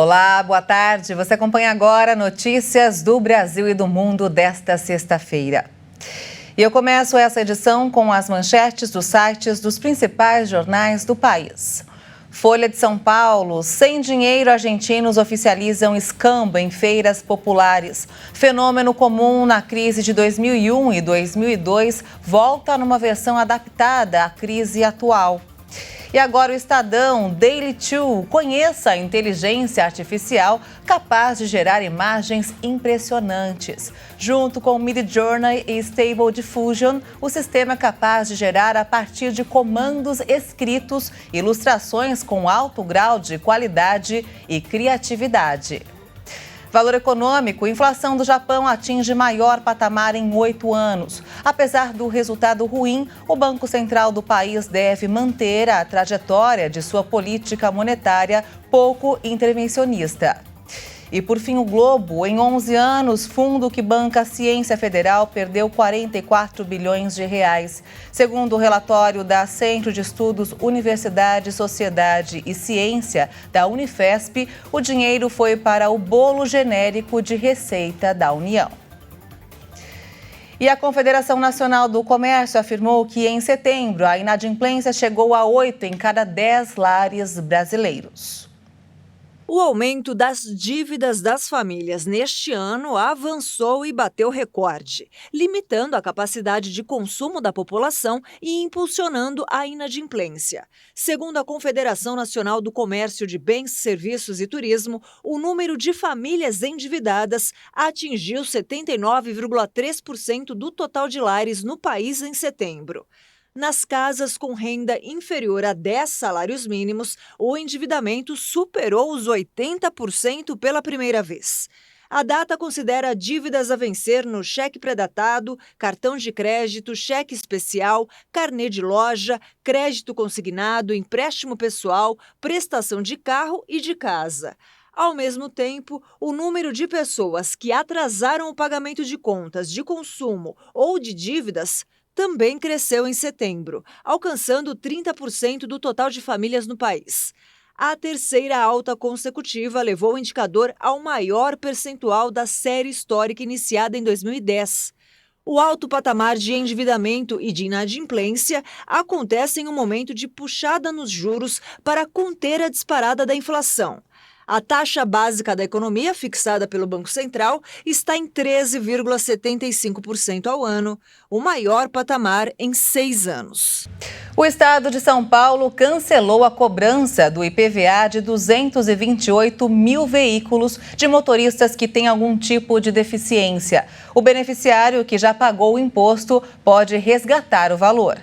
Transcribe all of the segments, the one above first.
Olá, boa tarde. Você acompanha agora notícias do Brasil e do mundo desta sexta-feira. E eu começo essa edição com as manchetes dos sites dos principais jornais do país. Folha de São Paulo: sem dinheiro, argentinos oficializam escambo em feiras populares. Fenômeno comum na crise de 2001 e 2002 volta numa versão adaptada à crise atual. E agora o Estadão, Daily 2, conheça a inteligência artificial capaz de gerar imagens impressionantes. Junto com Midjourney e Stable Diffusion, o sistema é capaz de gerar a partir de comandos escritos ilustrações com alto grau de qualidade e criatividade. Valor econômico: inflação do Japão atinge maior patamar em 8 anos. Apesar do resultado ruim, o Banco Central do país deve manter a trajetória de sua política monetária pouco intervencionista. E por fim, o Globo: em 11 anos, fundo que banca a ciência federal perdeu 44 bilhões de reais. Segundo o relatório da Centro de Estudos Universidade, Sociedade e Ciência, da Unifesp, o dinheiro foi para o bolo genérico de receita da União. E a Confederação Nacional do Comércio afirmou que em setembro a inadimplência chegou a 8 em cada 10 lares brasileiros. O aumento das dívidas das famílias neste ano avançou e bateu recorde, limitando a capacidade de consumo da população e impulsionando a inadimplência. Segundo a Confederação Nacional do Comércio de Bens, Serviços e Turismo, o número de famílias endividadas atingiu 79,3% do total de lares no país em setembro. Nas casas com renda inferior a 10 salários mínimos, o endividamento superou os 80% pela primeira vez. A data considera dívidas a vencer no cheque pré-datado, cartão de crédito, cheque especial, carnê de loja, crédito consignado, empréstimo pessoal, prestação de carro e de casa. Ao mesmo tempo, o número de pessoas que atrasaram o pagamento de contas de consumo ou de dívidas também cresceu em setembro, alcançando 30% do total de famílias no país. A terceira alta consecutiva levou o indicador ao maior percentual da série histórica iniciada em 2010. O alto patamar de endividamento e de inadimplência acontece em um momento de puxada nos juros para conter a disparada da inflação. A taxa básica da economia, fixada pelo Banco Central, está em 13,75% ao ano, o maior patamar em 6 anos. O estado de São Paulo cancelou a cobrança do IPVA de 228 mil veículos de motoristas que têm algum tipo de deficiência. O beneficiário que já pagou o imposto pode resgatar o valor.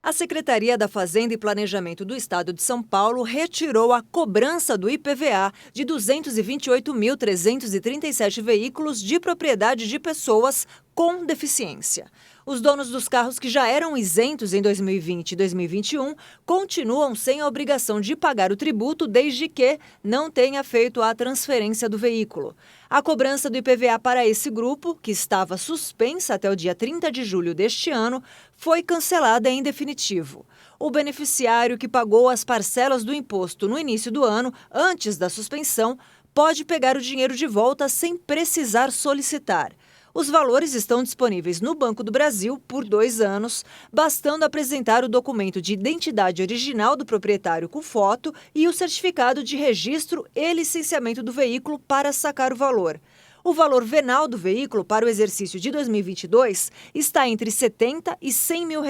A Secretaria da Fazenda e Planejamento do Estado de São Paulo retirou a cobrança do IPVA de 228.337 veículos de propriedade de pessoas com deficiência. Os donos dos carros que já eram isentos em 2020 e 2021 continuam sem a obrigação de pagar o tributo desde que não tenha feito a transferência do veículo. A cobrança do IPVA para esse grupo, que estava suspensa até o dia 30 de julho deste ano, foi cancelada em definitivo. O beneficiário que pagou as parcelas do imposto no início do ano, antes da suspensão, pode pegar o dinheiro de volta sem precisar solicitar. Os valores estão disponíveis no Banco do Brasil por 2 anos, bastando apresentar o documento de identidade original do proprietário com foto e o certificado de registro e licenciamento do veículo para sacar o valor. O valor venal do veículo para o exercício de 2022 está entre R$ 70 e R$ 100 mil.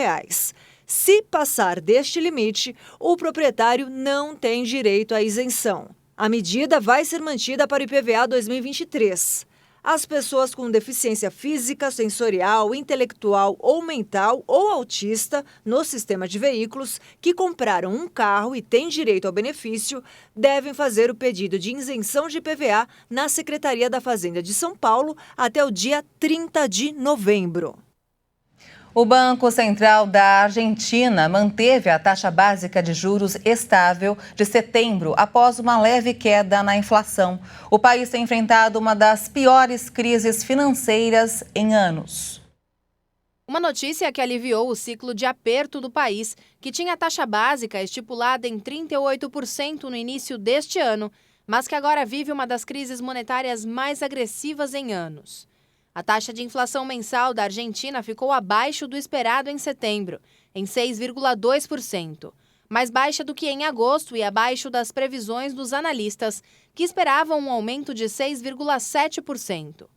Se passar deste limite, o proprietário não tem direito à isenção. A medida vai ser mantida para o IPVA 2023. As pessoas com deficiência física, sensorial, intelectual ou mental ou autista no sistema de veículos que compraram um carro e têm direito ao benefício devem fazer o pedido de isenção de IPVA na Secretaria da Fazenda de São Paulo até o dia 30 de novembro. O Banco Central da Argentina manteve a taxa básica de juros estável de setembro após uma leve queda na inflação. O país tem enfrentado uma das piores crises financeiras em anos. Uma notícia que aliviou o ciclo de aperto do país, que tinha a taxa básica estipulada em 38% no início deste ano, mas que agora vive uma das crises monetárias mais agressivas em anos. A taxa de inflação mensal da Argentina ficou abaixo do esperado em setembro, em 6,2%, mais baixa do que em agosto e abaixo das previsões dos analistas, que esperavam um aumento de 6,7%.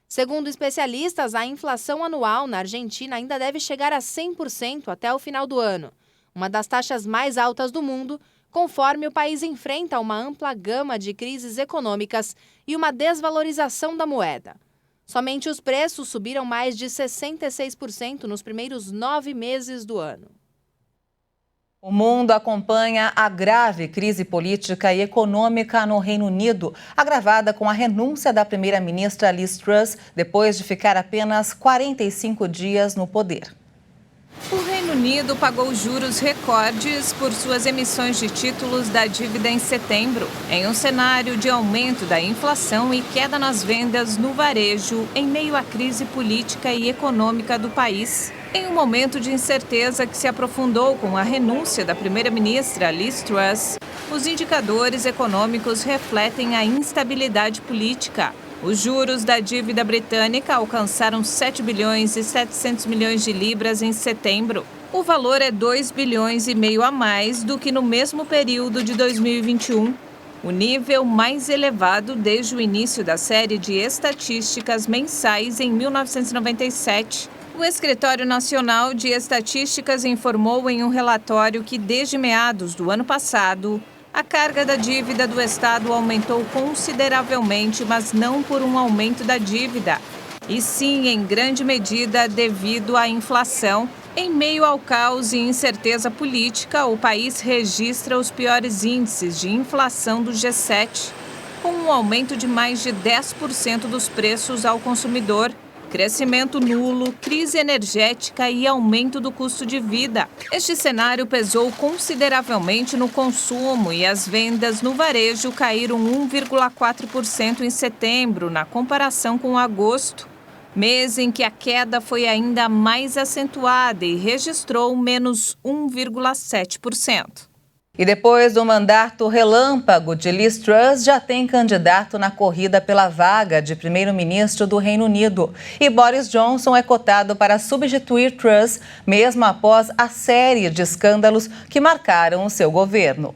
Segundo especialistas, a inflação anual na Argentina ainda deve chegar a 100% até o final do ano, uma das taxas mais altas do mundo, conforme o país enfrenta uma ampla gama de crises econômicas e uma desvalorização da moeda. Somente os preços subiram mais de 66% nos primeiros 9 meses do ano. O mundo acompanha a grave crise política e econômica no Reino Unido, agravada com a renúncia da primeira-ministra Liz Truss, depois de ficar apenas 45 dias no poder. O Reino Unido pagou juros recordes por suas emissões de títulos da dívida em setembro, em um cenário de aumento da inflação e queda nas vendas no varejo, em meio à crise política e econômica do país. Em um momento de incerteza que se aprofundou com a renúncia da primeira-ministra Liz Truss, os indicadores econômicos refletem a instabilidade política. Os juros da dívida britânica alcançaram 7 bilhões e 700 milhões de libras em setembro. O valor é 2 bilhões e meio a mais do que no mesmo período de 2021, o nível mais elevado desde o início da série de estatísticas mensais em 1997. O Escritório Nacional de Estatísticas informou em um relatório que, desde meados do ano passado, a carga da dívida do Estado aumentou consideravelmente, mas não por um aumento da dívida, e sim, em grande medida, devido à inflação. Em meio ao caos e incerteza política, o país registra os piores índices de inflação do G7, com um aumento de mais de 10% dos preços ao consumidor, crescimento nulo, crise energética e aumento do custo de vida. Este cenário pesou consideravelmente no consumo e as vendas no varejo caíram 1,4% em setembro, na comparação com agosto, mês em que a queda foi ainda mais acentuada e registrou menos 1,7%. E depois do mandato relâmpago de Liz Truss, já tem candidato na corrida pela vaga de primeiro-ministro do Reino Unido. E Boris Johnson é cotado para substituir Truss, mesmo após a série de escândalos que marcaram o seu governo.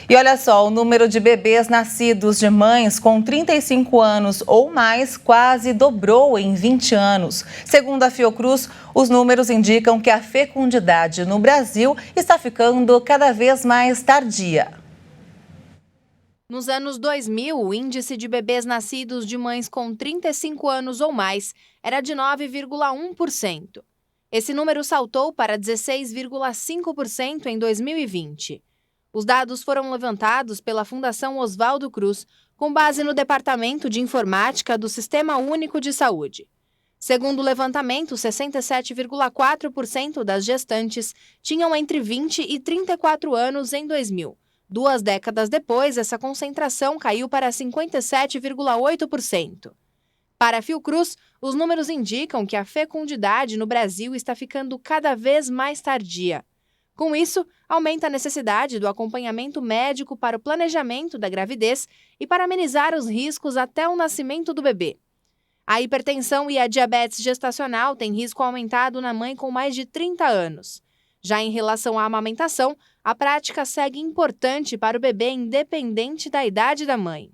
E olha só, o número de bebês nascidos de mães com 35 anos ou mais quase dobrou em 20 anos. Segundo a Fiocruz, os números indicam que a fecundidade no Brasil está ficando cada vez mais tardia. Nos anos 2000, o índice de bebês nascidos de mães com 35 anos ou mais era de 9,1%. Esse número saltou para 16,5% em 2020. Os dados foram levantados pela Fundação Oswaldo Cruz, com base no Departamento de Informática do Sistema Único de Saúde. Segundo o levantamento, 67,4% das gestantes tinham entre 20 e 34 anos em 2000. 2 décadas depois, essa concentração caiu para 57,8%. Para a Fiocruz, os números indicam que a fecundidade no Brasil está ficando cada vez mais tardia. Com isso, aumenta a necessidade do acompanhamento médico para o planejamento da gravidez e para amenizar os riscos até o nascimento do bebê. A hipertensão e a diabetes gestacional têm risco aumentado na mãe com mais de 30 anos. Já em relação à amamentação, a prática segue importante para o bebê independente da idade da mãe.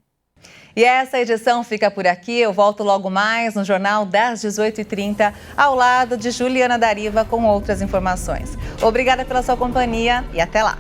E essa edição fica por aqui. Eu volto logo mais no Jornal das 18h30, ao lado de Juliana Dariva com outras informações. Obrigada pela sua companhia e até lá!